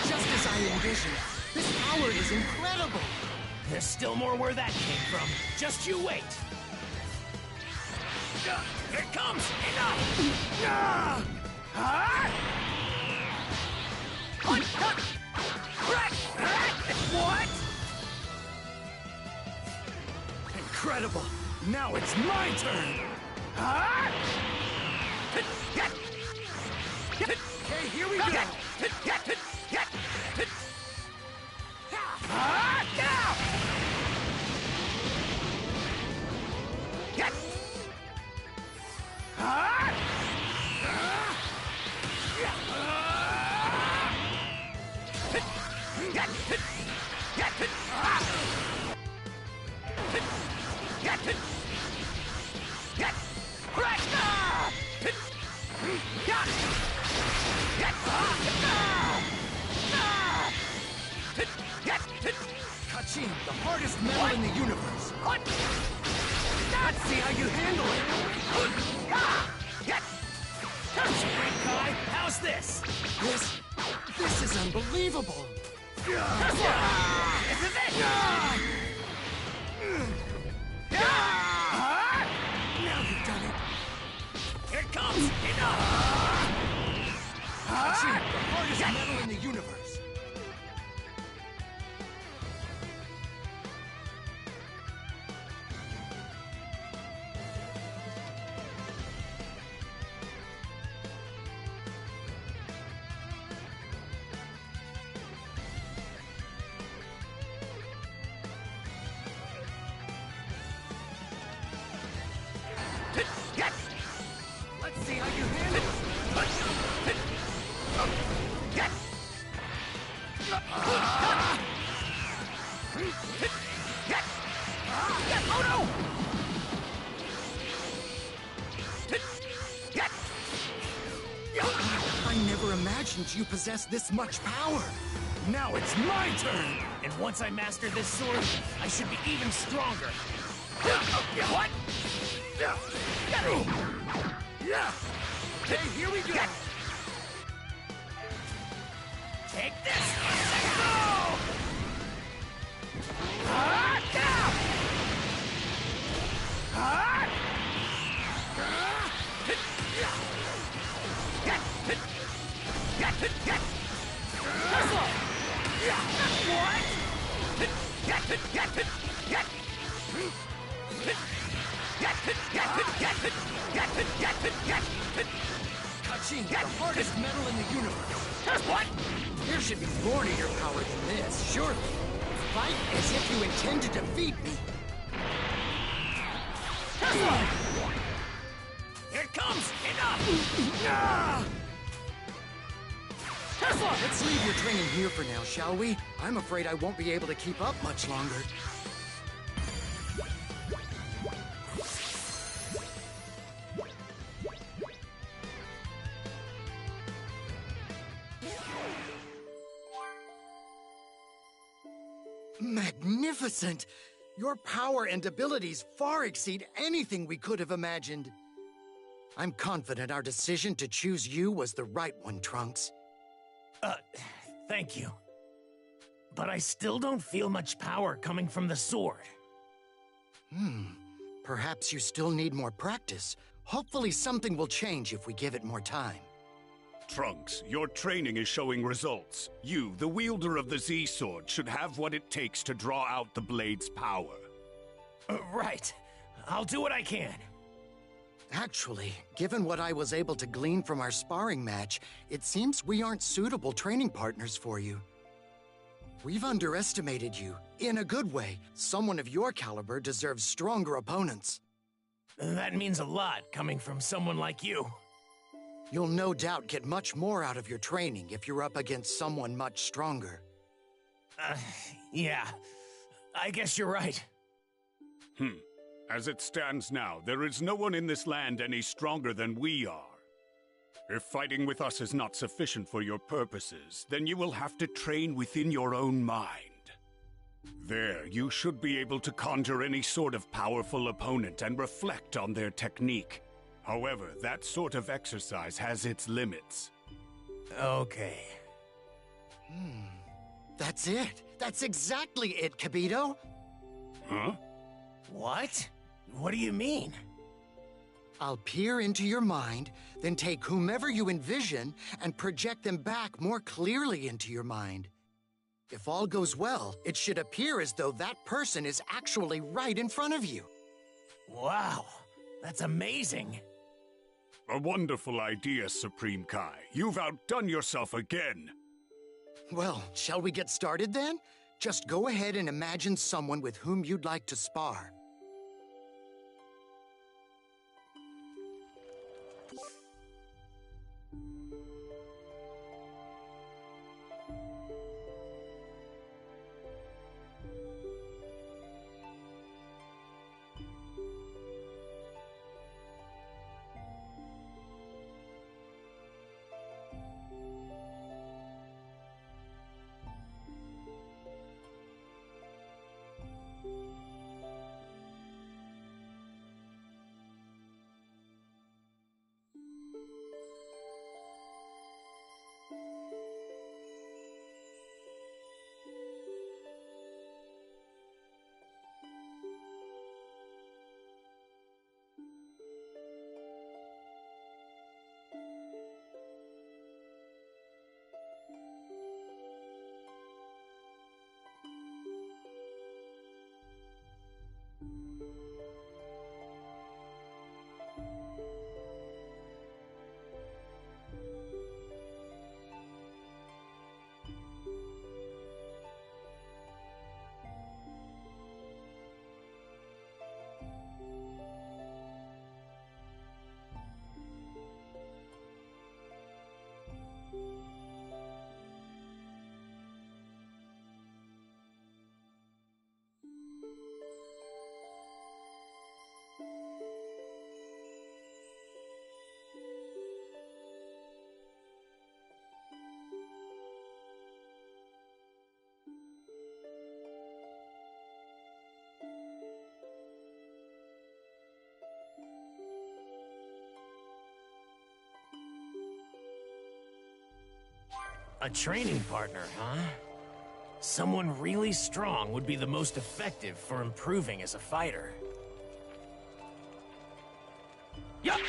Just as I envisioned, this power is incredible. There's still more where that came from. Just you wait. Here it comes! Enough! What? Incredible. Now it's my turn. Okay, here we go. Kachin, the hardest metal in the universe. Let's see how you handle it. Supreme Kai, how's this? This is unbelievable. This is it! Now you've done it. Here it comes! Kachin, the hardest metal in the universe. Oh no! I never imagined you possessed this much power. Now it's my turn. And once I master this sword, I should be even stronger. What? Hey, here we go. Take this! Touching the hardest metal in the universe. What? There should be more to your power than this, surely. Fight as if you intend to defeat me. Here it comes! Enough! Let's leave your training here for now, shall we? I'm afraid I won't be able to keep up much longer. Magnificent! Your power and abilities far exceed anything we could have imagined. I'm confident our decision to choose you was the right one, Trunks. Thank you. But I still don't feel much power coming from the sword. Perhaps you still need more practice. Hopefully something will change if we give it more time. Trunks, your training is showing results. You, the wielder of the Z-Sword, should have what it takes to draw out the blade's power. Right. I'll do what I can. Actually, given what I was able to glean from our sparring match, it seems we aren't suitable training partners for you. We've underestimated you, in a good way. Someone of your caliber deserves stronger opponents. That means a lot coming from someone like you. You'll no doubt get much more out of your training if you're up against someone much stronger. Yeah. I guess you're right. As it stands now, there is no one in this land any stronger than we are. If fighting with us is not sufficient for your purposes, then you will have to train within your own mind. There, you should be able to conjure any sort of powerful opponent and reflect on their technique. However, that sort of exercise has its limits. Okay. That's it. That's exactly it, Kibito. Huh? What? What do you mean? I'll peer into your mind, then take whomever you envision and project them back more clearly into your mind. If all goes well, it should appear as though that person is actually right in front of you. Wow. That's amazing. A wonderful idea, Supreme Kai. You've outdone yourself again. Well, shall we get started then? Just go ahead and imagine someone with whom you'd like to spar. A training partner, huh? Someone really strong would be the most effective for improving as a fighter. Yup!